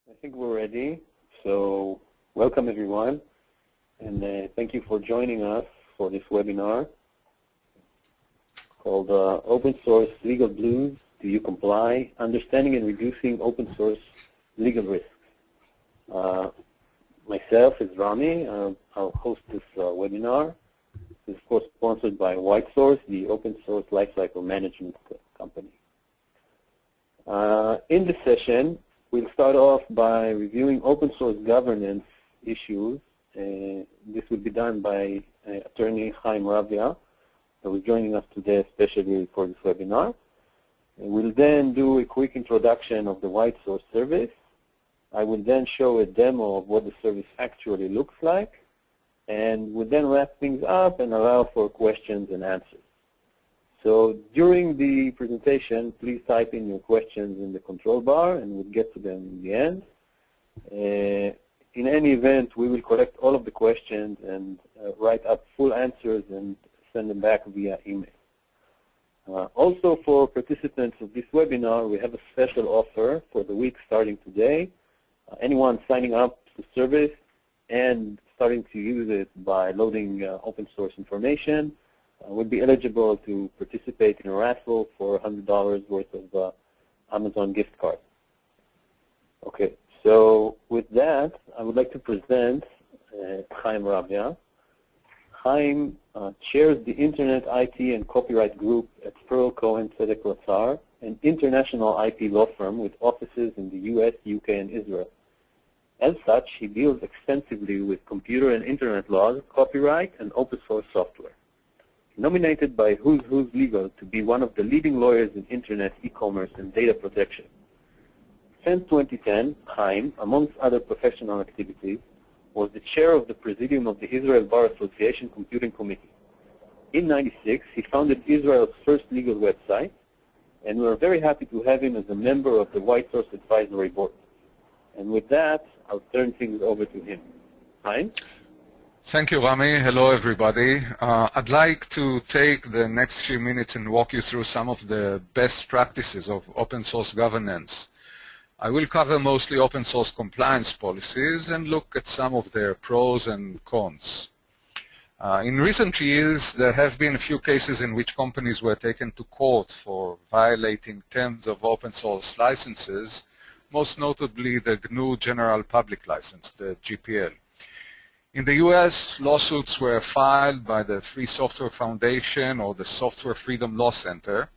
I think we're ready. So welcome everyone, and thank you for joining us for this webinar called Open Source Legal Blues, Do You Comply? Understanding and Reducing Open Source Legal Risks. Myself is Rami. I'll host this webinar. It's of course sponsored by WhiteSource, the open source lifecycle management company. In this session, we'll start off by reviewing open source governance issues. This will be done by attorney Chaim Ravia, who is joining us today especially for this webinar. And we'll then do a quick introduction of the WhiteSource service. I will then show a demo of what the service actually looks like, and we'll then wrap things up and allow for questions and answers. So during the presentation, please type in your questions in the control bar, and we'll get to them in the end. In any event, we will collect all of the questions and write up full answers and send them back via email. Also, for participants of this webinar, we have a special offer for the week starting today. Anyone signing up to the service and starting to use it by loading open source information would be eligible to participate in a raffle for $100 worth of Amazon gift card. Okay, so with that, I would like to present Chaim Ravia. Chaim chairs the Internet IP and Copyright Group at Pearl Cohen Tzedek Latzar, an international IP law firm with offices in the US, UK, and Israel. As such, he deals extensively with computer and Internet laws, copyright, and open source software. Nominated by Who's Legal to be one of the leading lawyers in Internet, e-commerce, and data protection. Since 2010, Chaim, amongst other professional activities, was the chair of the Presidium of the Israel Bar Association Computing Committee. In '96, he founded Israel's first legal website, and we are very happy to have him as a member of the WhiteSource Advisory Board. And with that, I'll turn things over to him. Chaim? Thank you, Rami. Hello, everybody. I'd like to take the next few minutes and walk you through some of the best practices of open source governance. I will cover mostly open source compliance policies and look at some of their pros and cons. In recent years, there have been a few cases in which companies were taken to court for violating terms of open source licenses, most notably the GNU General Public License, the GPL. In the US, lawsuits were filed by the Free Software Foundation or the Software Freedom Law Center.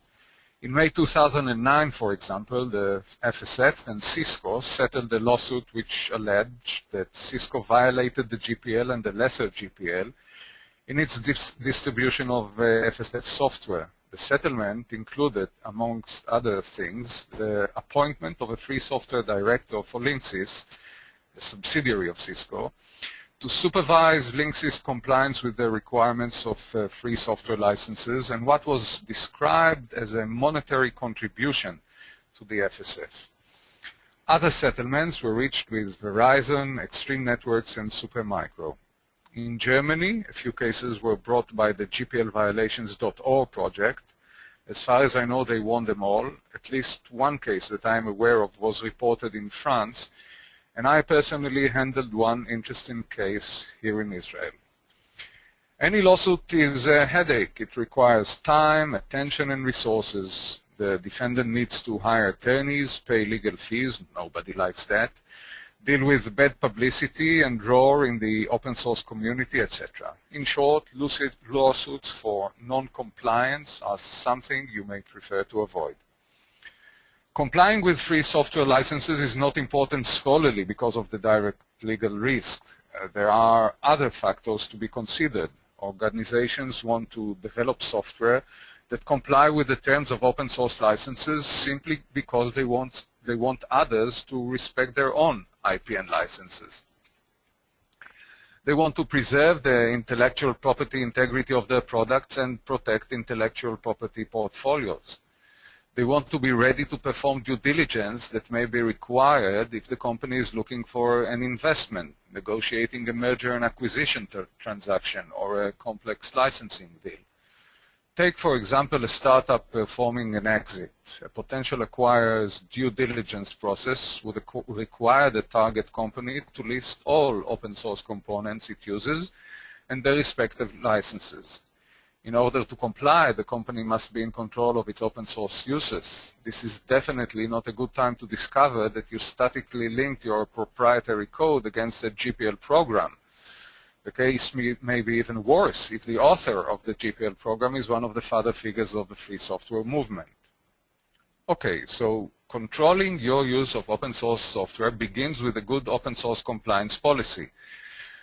In May 2009, for example, the FSF and Cisco settled a lawsuit which alleged that Cisco violated the GPL and the lesser GPL in its distribution of FSF software. The settlement included, amongst other things, the appointment of a free software director for Linksys, a subsidiary of Cisco, to supervise Linksys' compliance with the requirements of free software licenses and what was described as a monetary contribution to the FSF. Other settlements were reached with Verizon, Extreme Networks, and Supermicro. In Germany, a few cases were brought by the GPLviolations.org project. As far as I know, they won them all. At least one case that I'm aware of was reported in France, and I personally handled one interesting case here in Israel. Any lawsuit is a headache. It requires time, attention, and resources. The defendant needs to hire attorneys, pay legal fees, nobody likes that, deal with bad publicity and roar in the open source community, etc. In short, lawsuits for non-compliance are something you may prefer to avoid. Complying with free software licenses is not important solely because of the direct legal risk. There are other factors to be considered. Organizations want to develop software that comply with the terms of open source licenses simply because they want others to respect their own IPN licenses. They want to preserve the intellectual property integrity of their products and protect intellectual property portfolios. They want to be ready to perform due diligence that may be required if the company is looking for an investment, negotiating a merger and acquisition transaction, or a complex licensing deal. Take, for example, a startup performing an exit. A potential acquirer's due diligence process would require the target company to list all open source components it uses and their respective licenses. In order to comply, the company must be in control of its open source uses. This is definitely not a good time to discover that you statically linked your proprietary code against a GPL program. The case may be even worse if the author of the GPL program is one of the father figures of the free software movement. Okay, so controlling your use of open source software begins with a good open source compliance policy.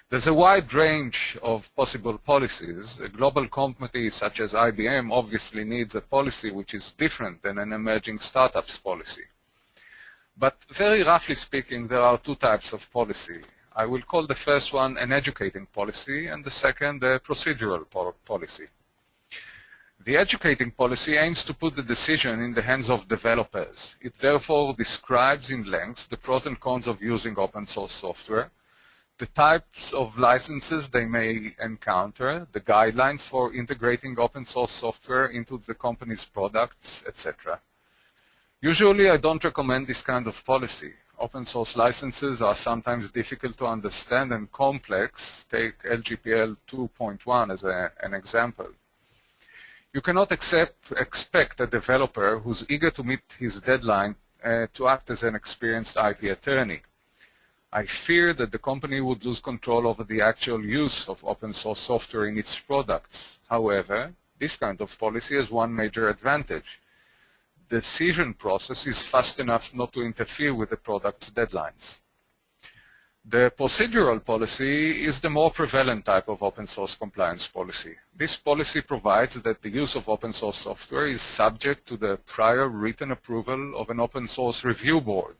There's a wide range of possible policies. A global company such as IBM obviously needs a policy which is different than an emerging startup's policy. But very roughly speaking, there are two types of policy. I will call the first one an educating policy and the second a procedural policy. The educating policy aims to put the decision in the hands of developers. It therefore describes in length the pros and cons of using open source software, the types of licenses they may encounter, the guidelines for integrating open source software into the company's products, etc. Usually I don't recommend this kind of policy. Open source licenses are sometimes difficult to understand and complex. Take LGPL 2.1 as an example. You cannot expect a developer who's eager to meet his deadline to act as an experienced IP attorney. I fear that the company would lose control over the actual use of open source software in its products. However, this kind of policy has one major advantage. The decision process is fast enough not to interfere with the product's deadlines. The procedural policy is the more prevalent type of open source compliance policy. This policy provides that the use of open source software is subject to the prior written approval of an open source review board.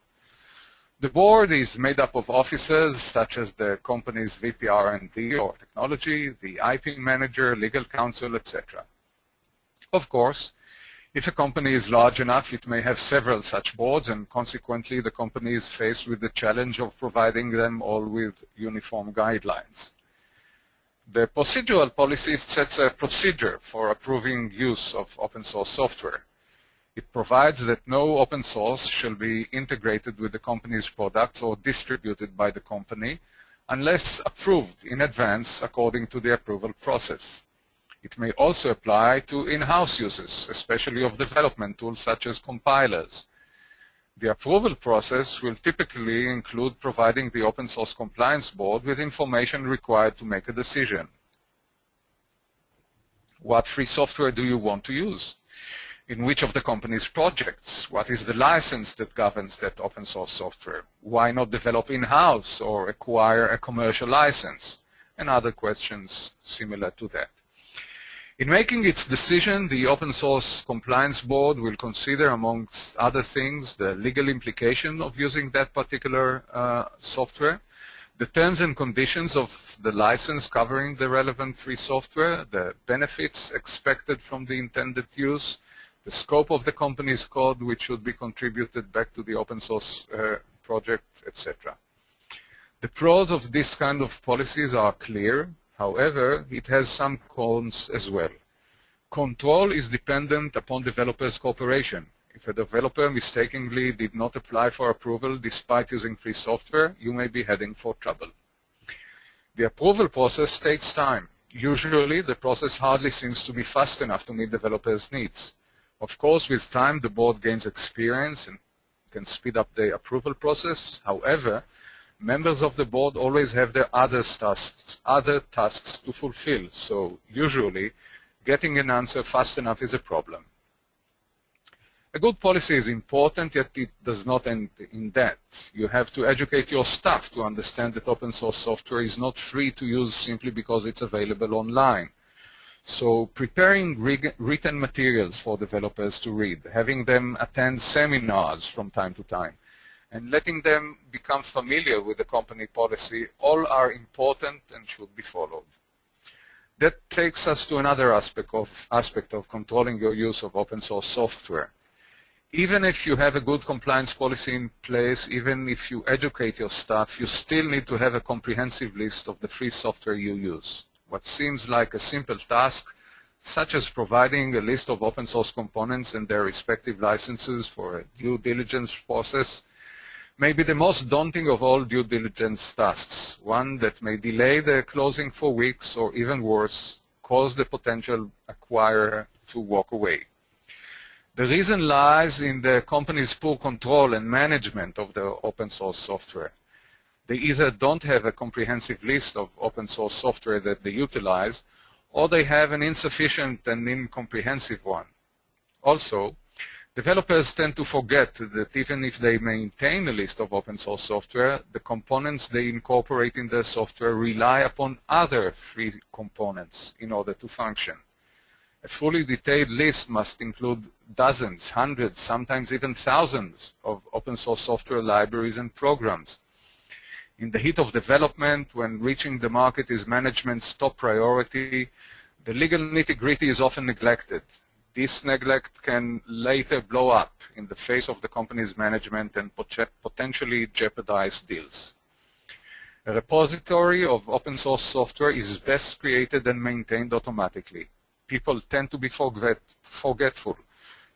The board is made up of officers such as the company's VP R&D or technology, the IP manager, legal counsel, etc. Of course, if a company is large enough, it may have several such boards, and consequently the company is faced with the challenge of providing them all with uniform guidelines. The procedural policy sets a procedure for approving use of open source software. It provides that no open source shall be integrated with the company's products or distributed by the company unless approved in advance according to the approval process. It may also apply to in-house uses, especially of development tools such as compilers. The approval process will typically include providing the Open Source Compliance Board with information required to make a decision. What free software do you want to use? In which of the company's projects? What is the license that governs that open source software? Why not develop in-house or acquire a commercial license? And other questions similar to that. In making its decision, the Open Source Compliance Board will consider, amongst other things, the legal implication of using that particular software, the terms and conditions of the license covering the relevant free software, the benefits expected from the intended use, the scope of the company's code which should be contributed back to the open source project, etc. The pros of this kind of policies are clear. However, it has some cons as well. Control is dependent upon developers' cooperation. If a developer mistakenly did not apply for approval despite using free software, you may be heading for trouble. The approval process takes time. Usually, the process hardly seems to be fast enough to meet developers' needs. Of course, with time, the board gains experience and can speed up the approval process. However, members of the board always have their other tasks to fulfill, so usually getting an answer fast enough is a problem. A good policy is important, yet it does not end in that. You have to educate your staff to understand that open source software is not free to use simply because it's available online. So preparing written materials for developers to read, having them attend seminars from time to time, and letting them become familiar with the company policy, all are important and should be followed. That takes us to another aspect of controlling your use of open source software. Even if you have a good compliance policy in place, even if you educate your staff, you still need to have a comprehensive list of the free software you use. What seems like a simple task such as providing a list of open source components and their respective licenses for a due diligence process, may be the most daunting of all due diligence tasks, one that may delay the closing for weeks or even worse, cause the potential acquirer to walk away. The reason lies in the company's poor control and management of the open source software. They either don't have a comprehensive list of open source software that they utilize, or they have an insufficient and incomprehensive one. Also, developers tend to forget that even if they maintain a list of open source software, the components they incorporate in their software rely upon other free components in order to function. A fully detailed list must include dozens, hundreds, sometimes even thousands of open source software libraries and programs. In the heat of development, when reaching the market is management's top priority, the legal nitty-gritty is often neglected. This neglect can later blow up in the face of the company's management and potentially jeopardize deals. A repository of open source software is best created and maintained automatically. People tend to be forgetful,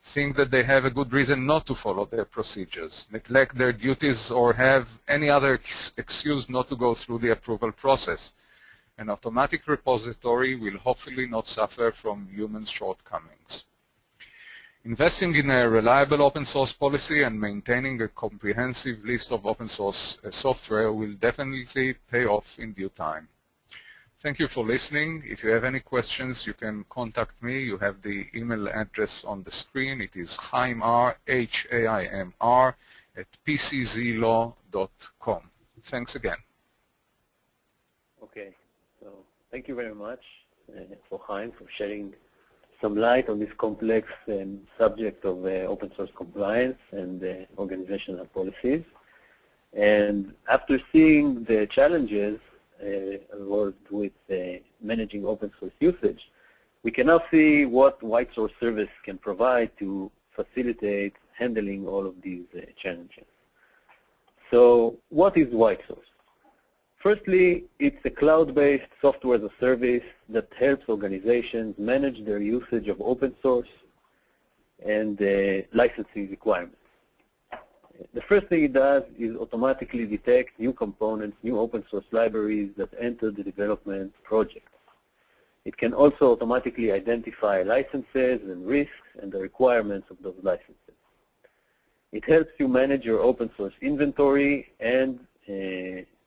think that they have a good reason not to follow their procedures, neglect their duties, or have any other excuse not to go through the approval process. An automatic repository will hopefully not suffer from human shortcomings. Investing in a reliable open source policy and maintaining a comprehensive list of open source software will definitely pay off in due time. Thank you for listening. If you have any questions, you can contact me. You have the email address on the screen. It is Haimr, H-A-I-M-R, @pczlaw.com. Thanks again. Okay, so thank you very much for Chaim for shedding some light on this complex subject of open source compliance and organizational policies. And after seeing the challenges involved with managing open source usage, we can now see what white source service can provide to facilitate handling all of these challenges. So what is white source? Firstly, it's a cloud-based software as a service that helps organizations manage their usage of open source and licensing requirements. The first thing it does is automatically detect new components, new open source libraries that enter the development project. It can also automatically identify licenses and risks and the requirements of those licenses. It helps you manage your open source inventory and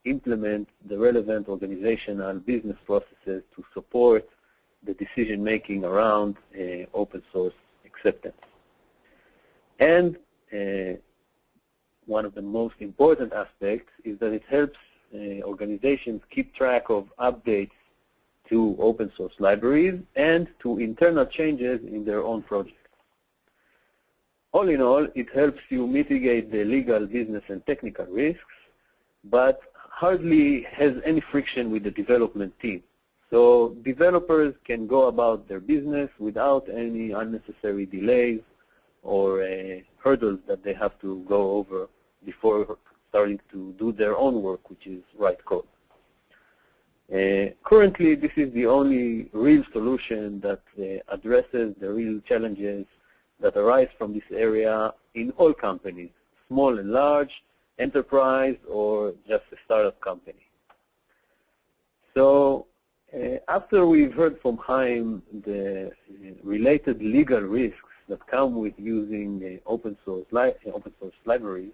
implement the relevant organizational business processes to support the decision-making around open source acceptance. And one of the most important aspects is that it helps organizations keep track of updates to open source libraries and to internal changes in their own projects. All in all, it helps you mitigate the legal, business, and technical risks, but hardly has any friction with the development team. So developers can go about their business without any unnecessary delays or hurdles that they have to go over before starting to do their own work, which is write code. Currently, this is the only real solution that addresses the real challenges that arise from this area in all companies, small and large, enterprise, or just a startup company. So after we've heard from Chaim the related legal risks that come with using open source libraries,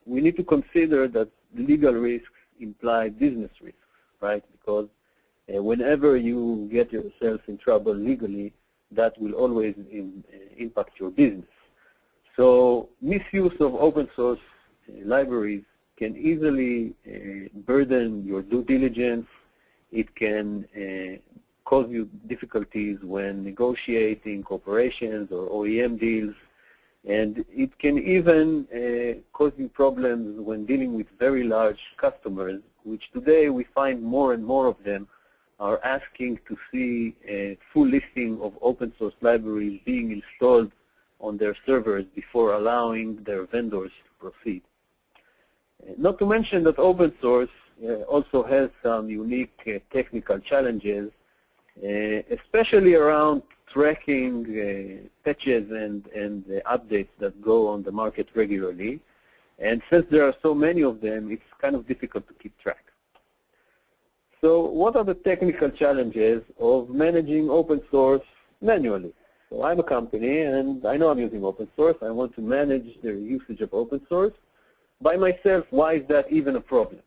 we need to consider that legal risks imply business risks, right? Because whenever you get yourself in trouble legally, that will always impact your business. So misuse of open source libraries can easily burden your due diligence. It can cause you difficulties when negotiating corporations or OEM deals. And it can even cause you problems when dealing with very large customers, which today we find more and more of them are asking to see a full listing of open source libraries being installed on their servers before allowing their vendors to proceed. Not to mention that open source also has some unique technical challenges especially around tracking patches and updates that go on the market regularly. And since there are so many of them, it's kind of difficult to keep track. So what are the technical challenges of managing open source manually? So I'm a company, and I know I'm using open source. I want to manage the usage of open source by myself. Why is that even a problem?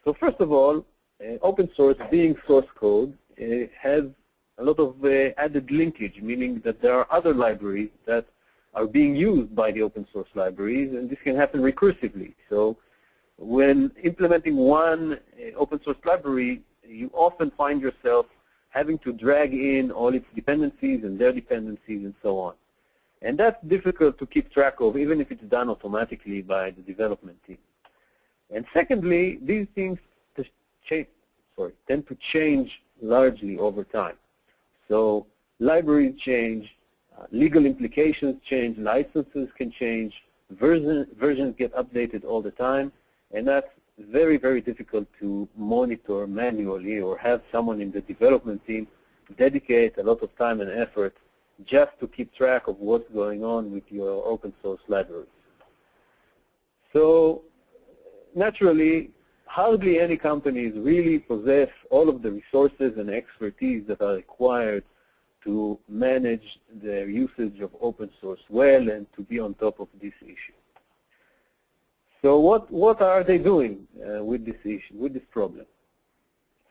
So first of all, open source, being source code, has a lot of added linkage, meaning that there are other libraries that are being used by the open source libraries, and this can happen recursively. So when implementing one open source library, you often find yourself having to drag in all its dependencies and their dependencies and so on. And that's difficult to keep track of, even if it's done automatically by the development team. And secondly, these things tend to change largely over time. So libraries change, legal implications change, licenses can change, versions get updated all the time, and that's very, very difficult to monitor manually or have someone in the development team dedicate a lot of time and effort just to keep track of what's going on with your open source libraries. So naturally, hardly any companies really possess all of the resources and expertise that are required to manage their usage of open source well and to be on top of this issue. So what are they doing with this issue, with this problem?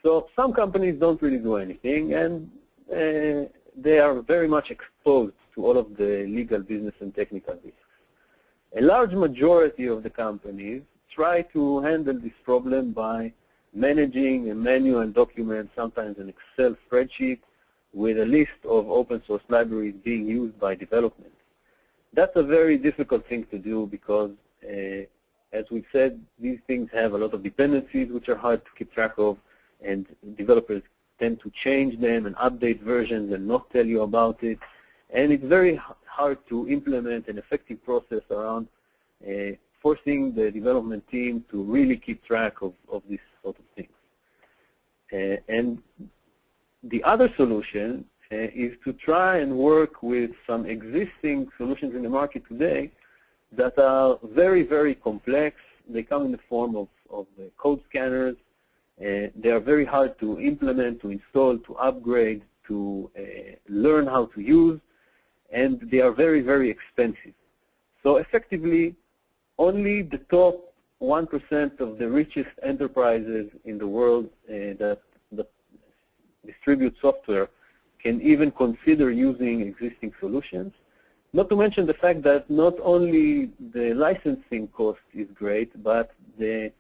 So some companies don't really do anything, and they are very much exposed to all of the legal, business, and technical risks. A large majority of the companies try to handle this problem by managing a manual document, sometimes an Excel spreadsheet, with a list of open source libraries being used by development. That's a very difficult thing to do because, as we've said, these things have a lot of dependencies which are hard to keep track of, and developers tend to change them and update versions and not tell you about it. And it's very hard to implement an effective process around forcing the development team to really keep track of this sort of things. And the other solution is to try and work with some existing solutions in the market today that are very, very complex. They come in the form of code scanners. They are very hard to implement, to install, to upgrade, to learn how to use, and they are very, very expensive. So effectively, only the top 1% of the richest enterprises in the world that distribute software can even consider using existing solutions. Not to mention the fact that not only the licensing cost is great, but the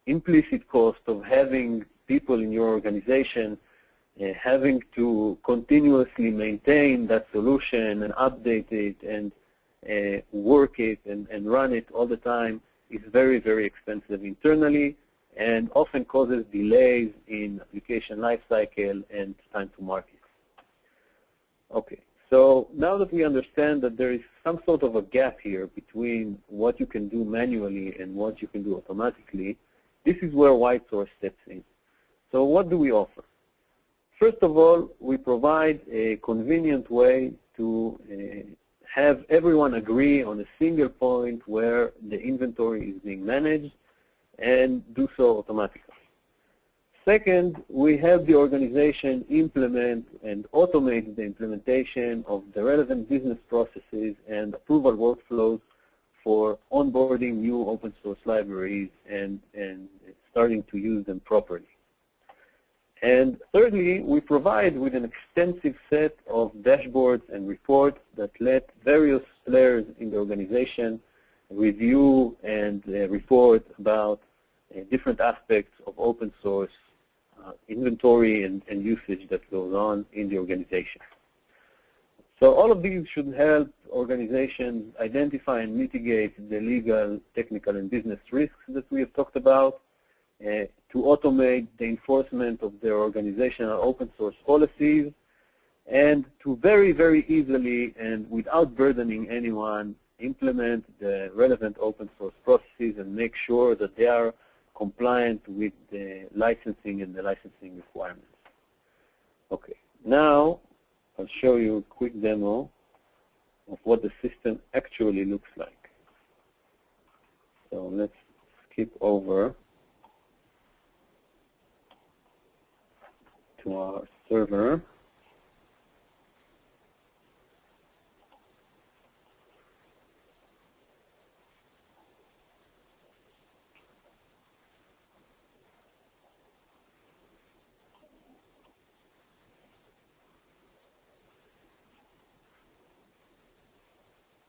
implicit cost of having people in your organization having to continuously maintain that solution and update it and work it and run it all the time is very, very expensive internally and often causes delays in application lifecycle and time to market. Okay. So now that we understand that there is some sort of a gap here between what you can do manually and what you can do automatically, this is where WhiteSource steps in. So what do we offer? First of all, we provide a convenient way to have everyone agree on a single point where the inventory is being managed and do so automatically. Second, we help the organization implement and automate the implementation of the relevant business processes and approval workflows for onboarding new open source libraries and starting to use them properly. And thirdly, we provide with an extensive set of dashboards and reports that let various players in the organization review and report about different aspects of open source inventory and usage that goes on in the organization. So all of these should help organizations identify and mitigate the legal, technical, and business risks that we have talked about, to automate the enforcement of their organizational open source policies, and to very, very easily and without burdening anyone, implement the relevant open source processes and make sure that they are compliant with the licensing and the licensing requirements. Okay, now I'll show you a quick demo of what the system actually looks like. So let's skip over to our server.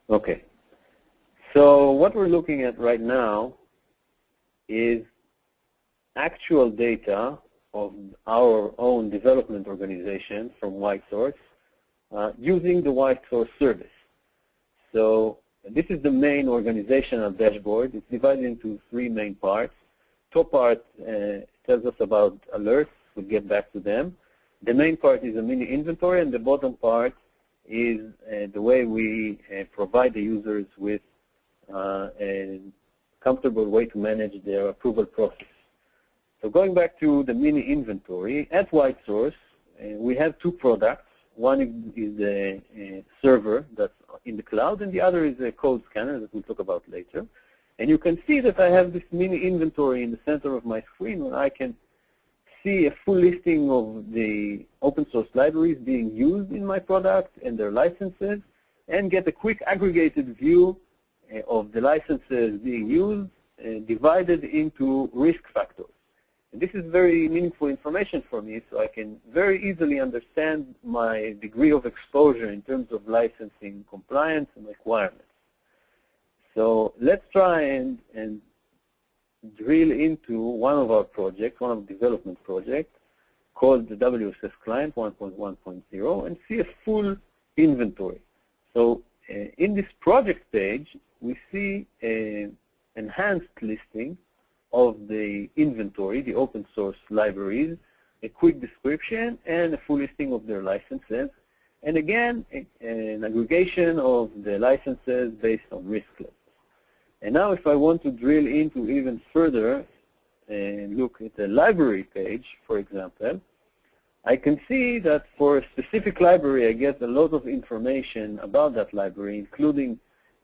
Okay, so what we're looking at right now is actual data of our own development organization from WhiteSource using the WhiteSource service. So this is the main organizational dashboard. It's divided into three main parts. Top part tells us about alerts. We'll get back to them. The main part is a mini inventory, and the bottom part is the way we provide the users with a comfortable way to manage their approval process. So going back to the mini inventory, at WhiteSource, we have two products. One is a server that's in the cloud, and the other is a code scanner that we'll talk about later. And you can see that I have this mini inventory in the center of my screen where I can see a full listing of the open source libraries being used in my product and their licenses, and get a quick aggregated view of the licenses being used divided into risk factors. And this is very meaningful information for me, so I can very easily understand my degree of exposure in terms of licensing compliance and requirements. So let's try and drill into one of our projects, one of the development projects, called the WSS Client 1.1.0, and see a full inventory. So in this project page, we see an enhanced listing of the inventory, the open source libraries, a quick description, and a full listing of their licenses. And again, an aggregation of the licenses based on risk levels. And now if I want to drill into even further and look at the library page, for example, I can see that for a specific library, I get a lot of information about that library, including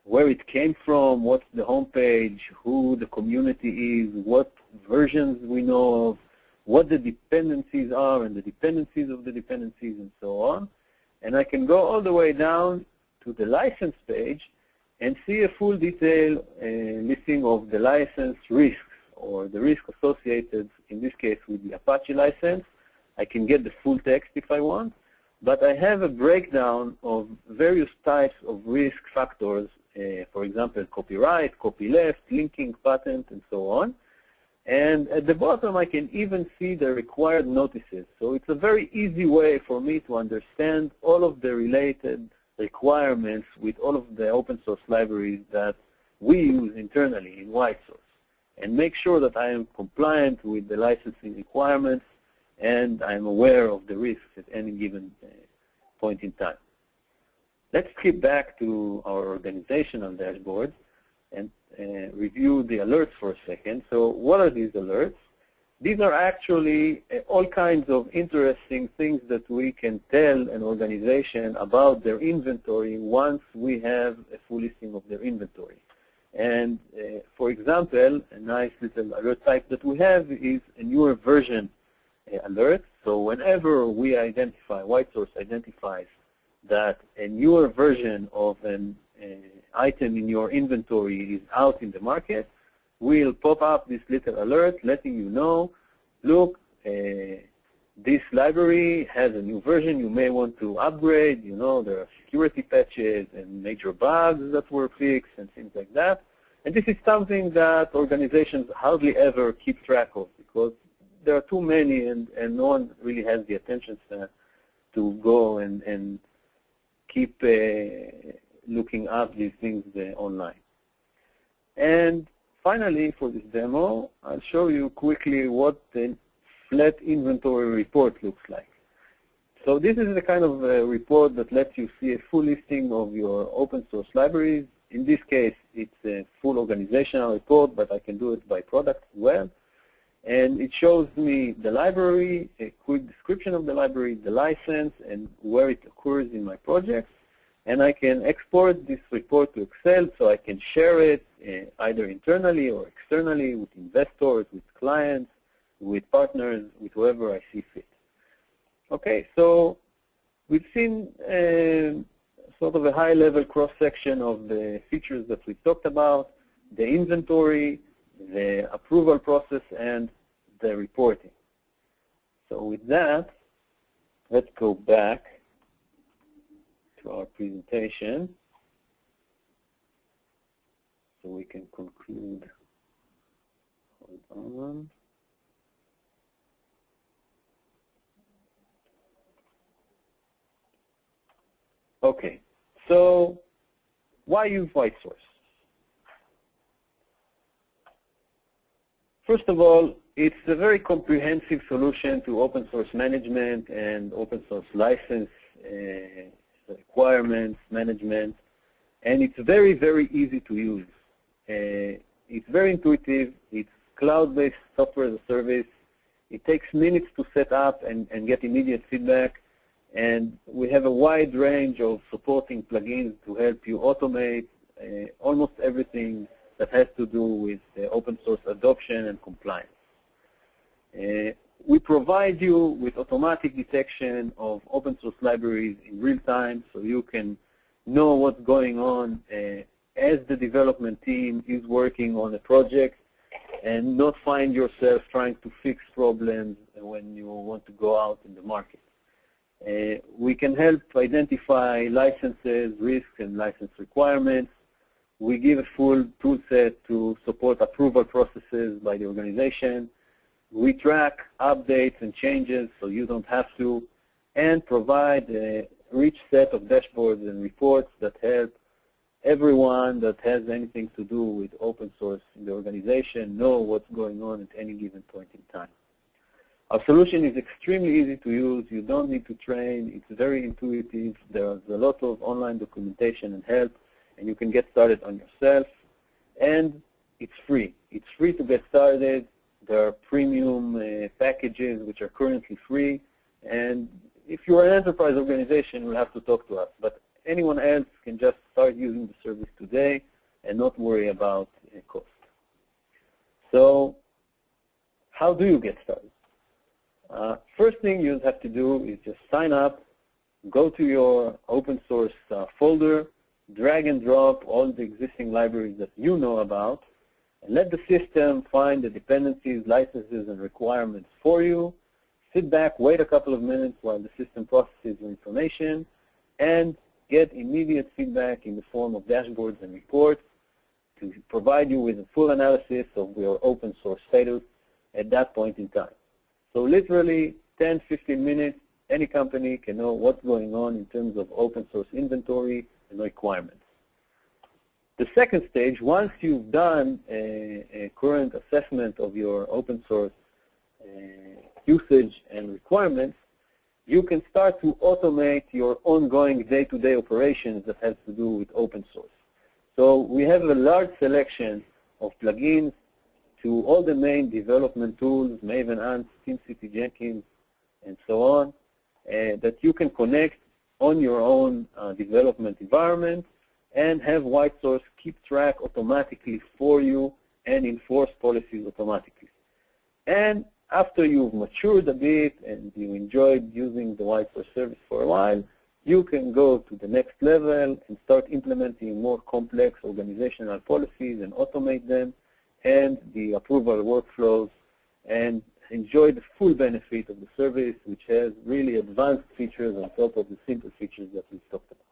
where it came from, what's the homepage, who the community is, what versions we know of, what the dependencies are and the dependencies of the dependencies, and so on. And I can go all the way down to the license page and see a full detail listing of the license risks, or the risk associated, in this case, with the Apache license. I can get the full text if I want, but I have a breakdown of various types of risk factors, for example, copyright, copyleft, linking, patent, and so on. And at the bottom, I can even see the required notices. So it's a very easy way for me to understand all of the related requirements with all of the open source libraries that we use internally in WhiteSource, and make sure that I am compliant with the licensing requirements and I'm aware of the risks at any given point in time. Let's skip back to our organizational dashboard and review the alerts for a second. So what are these alerts? These are actually all kinds of interesting things that we can tell an organization about their inventory once we have a full listing of their inventory. And for example, a nice little alert type that we have is a newer version alert. So whenever we identify, WhiteSource identifies that a newer version of an item in your inventory is out in the market, we'll pop up this little alert letting you know, look, this library has a new version, you may want to upgrade, you know, there are security patches and major bugs that were fixed and things like that. And this is something that organizations hardly ever keep track of because there are too many and no one really has the attention span to go and keep looking up these things online. And finally, for this demo, I'll show you quickly what the flat inventory report looks like. So this is the kind of report that lets you see a full listing of your open source libraries. In this case, it's a full organizational report, but I can do it by product as well. And it shows me the library, a quick description of the library, the license, and where it occurs in my project. And I can export this report to Excel so I can share it either internally or externally with investors, with clients, with partners, with whoever I see fit. Okay, so we've seen sort of a high-level cross-section of the features that we talked about, the inventory, the approval process, and the reporting. So with that, let's go back to our presentation so we can conclude. Hold on. Okay, so why use WhiteSource? First of all, it's a very comprehensive solution to open source management and open source license requirements management, and it's very, very easy to use. It's very intuitive. It's cloud-based software as a service. It takes minutes to set up and get immediate feedback. And we have a wide range of supporting plugins to help you automate almost everything that has to do with open source adoption and compliance. We provide you with automatic detection of open source libraries in real time so you can know what's going on as the development team is working on a project and not find yourself trying to fix problems when you want to go out in the market. We can help identify licenses, risks, and license requirements. We give a full tool set to support approval processes by the organization. We track updates and changes so you don't have to, and provide a rich set of dashboards and reports that help everyone that has anything to do with open source in the organization know what's going on at any given point in time. Our solution is extremely easy to use. You don't need to train. It's very intuitive. There's a lot of online documentation and help, and you can get started on yourself. And it's free. It's free to get started. There are premium packages which are currently free. And if you're an enterprise organization, you'll have to talk to us. But anyone else can just start using the service today and not worry about cost. So how do you get started? First thing you have to do is just sign up, go to your open source folder, drag and drop all the existing libraries that you know about, and let the system find the dependencies, licenses, and requirements for you. Sit back, wait a couple of minutes while the system processes your information, and get immediate feedback in the form of dashboards and reports to provide you with a full analysis of your open source status at that point in time. So literally 10, 15 minutes, any company can know what's going on in terms of open source inventory and requirements. The second stage, once you've done a current assessment of your open source usage and requirements, you can start to automate your ongoing day-to-day operations that has to do with open source. So we have a large selection of plugins to all the main development tools, Maven, Ant, TeamCity, Jenkins, and so on, that you can connect on your own development environment and have WhiteSource keep track automatically for you and enforce policies automatically. And after you've matured a bit and you enjoyed using the WhiteSource service for a while, you can go to the next level and start implementing more complex organizational policies and automate them and the approval workflows and enjoy the full benefit of the service, which has really advanced features on top of the simple features that we've talked about.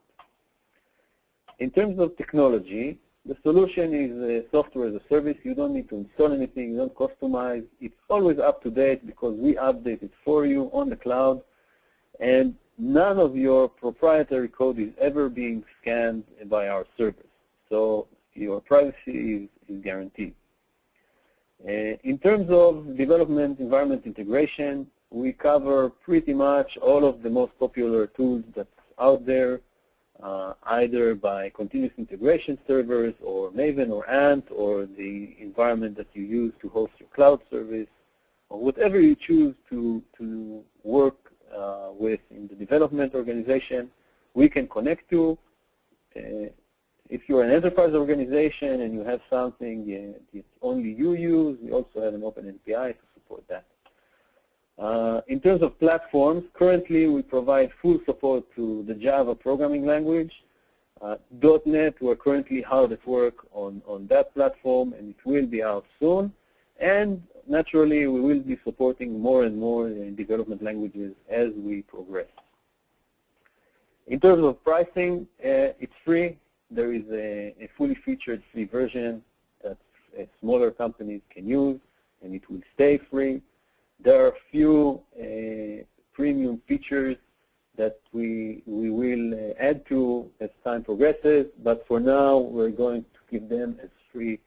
In terms of technology, the solution is software as a service. You don't need to install anything. You don't customize. It's always up to date because we update it for you on the cloud. And none of your proprietary code is ever being scanned by our servers. So your privacy is guaranteed. In terms of development environment integration, we cover pretty much all of the most popular tools that's out there, either by continuous integration servers or Maven or Ant or the environment that you use to host your cloud service. or whatever you choose to work with in the development organization, we can connect to. If you're an enterprise organization and you have something that only you use, we also have an open API to support that. In terms of platforms, currently we provide full support to the Java programming language. .NET, we're currently hard at work on that platform, and it will be out soon. And naturally, we will be supporting more and more development languages as we progress. In terms of pricing, it's free. There is a fully featured free version that smaller companies can use, and it will stay free. There are a few premium features that we will add to as time progresses, but for now we're going to give them as free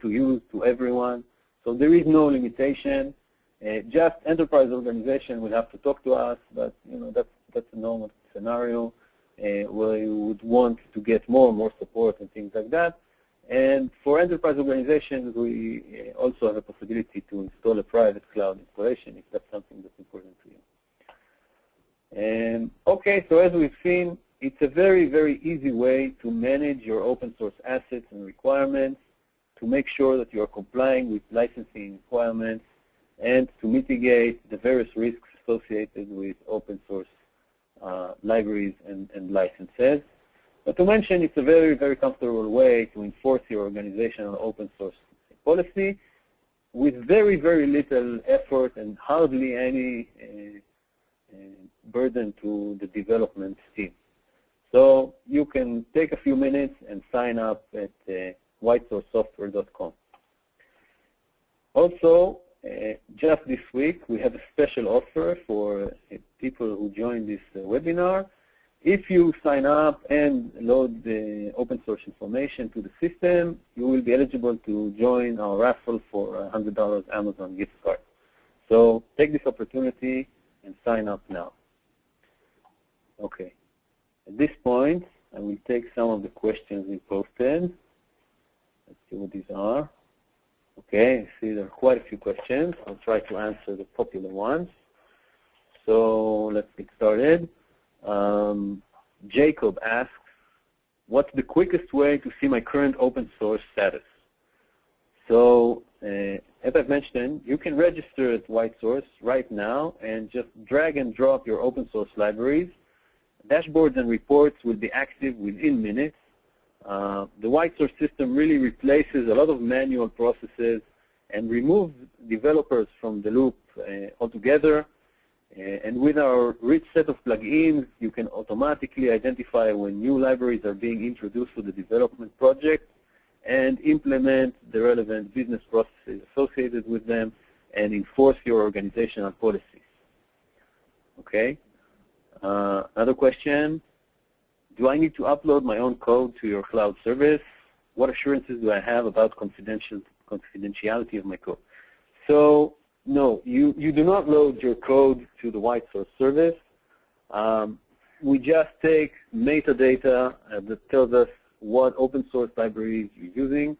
to use to everyone. So there is no limitation. Just enterprise organization will have to talk to us, but that's a normal scenario where you would want to get more and more support and things like that. And for enterprise organizations, we also have a possibility to install a private cloud installation if that's something that's important to you. Okay, so as we've seen, it's a very, very easy way to manage your open source assets and requirements, to make sure that you are complying with licensing requirements, and to mitigate the various risks associated with open source libraries and licenses. But to mention, it's a very, very comfortable way to enforce your organizational open source policy with very, very little effort and hardly any burden to the development team. So you can take a few minutes and sign up at whitesourcesoftware.com. Also, just this week, we have a special offer for people who join this webinar. If you sign up and load the open source information to the system, you will be eligible to join our raffle for a $100 Amazon gift card. So take this opportunity and sign up now. Okay. At this point, I will take some of the questions we posted. Let's see what these are. Okay, I see there are quite a few questions. I'll try to answer the popular ones. So let's get started. Jacob asks, what's the quickest way to see my current open source status? So as I've mentioned, you can register at WhiteSource right now and just drag and drop your open source libraries. Dashboards and reports will be active within minutes. The WhiteSource system really replaces a lot of manual processes and removes developers from the loop altogether. And with our rich set of plugins, you can automatically identify when new libraries are being introduced to the development project and implement the relevant business processes associated with them and enforce your organizational policies. Okay. Another question. Do I need to upload my own code to your cloud service? What assurances do I have about confidentiality of my code? So, no, you do not load your code to the WhiteSource service. We just take metadata that tells us what open source libraries you're using.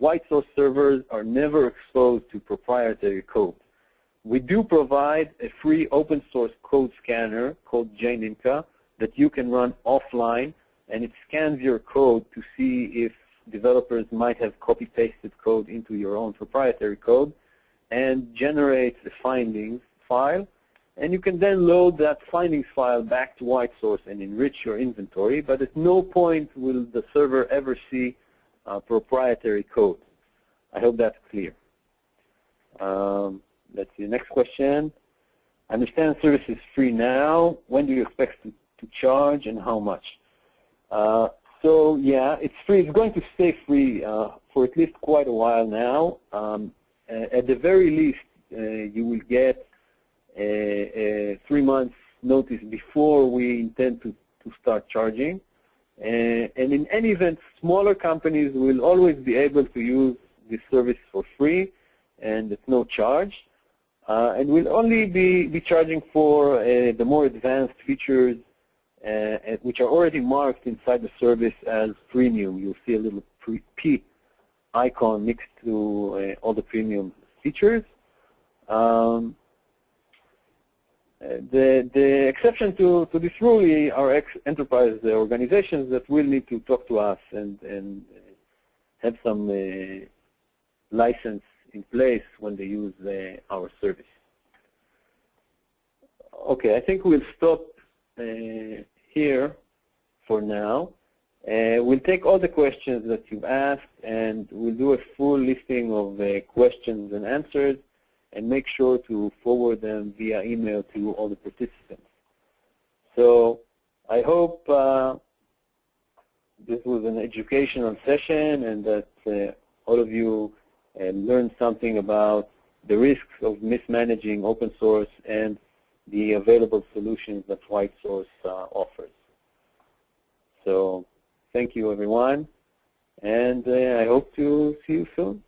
WhiteSource servers are never exposed to proprietary code. We do provide a free open source code scanner called JNIMCA that you can run offline, and it scans your code to see if developers might have copy-pasted code into your own proprietary code and generates the findings file. And you can then load that findings file back to WhiteSource and enrich your inventory, but at no point will the server ever see proprietary code. I hope that's clear. Let's see, the next question. I understand the service is free now. When do you expect to charge and how much? So yeah, it's free. It's going to stay free for at least quite a while now. At the very least, you will get a 3 months notice before we intend to start charging. And in any event, smaller companies will always be able to use this service for free and at no charge. And we'll only be charging for the more advanced features which are already marked inside the service as premium. You'll see a little P icon next to all the premium features. The exception to this rule are enterprise organizations that will need to talk to us and have some license in place when they use our service. Okay, I think we'll stop here for now. We'll take all the questions that you've asked, and we'll do a full listing of questions and answers, and make sure to forward them via email to all the participants. So I hope this was an educational session and that all of you learned something about the risks of mismanaging open source and the available solutions that White Source offers. So thank you, everyone, and I hope to see you soon.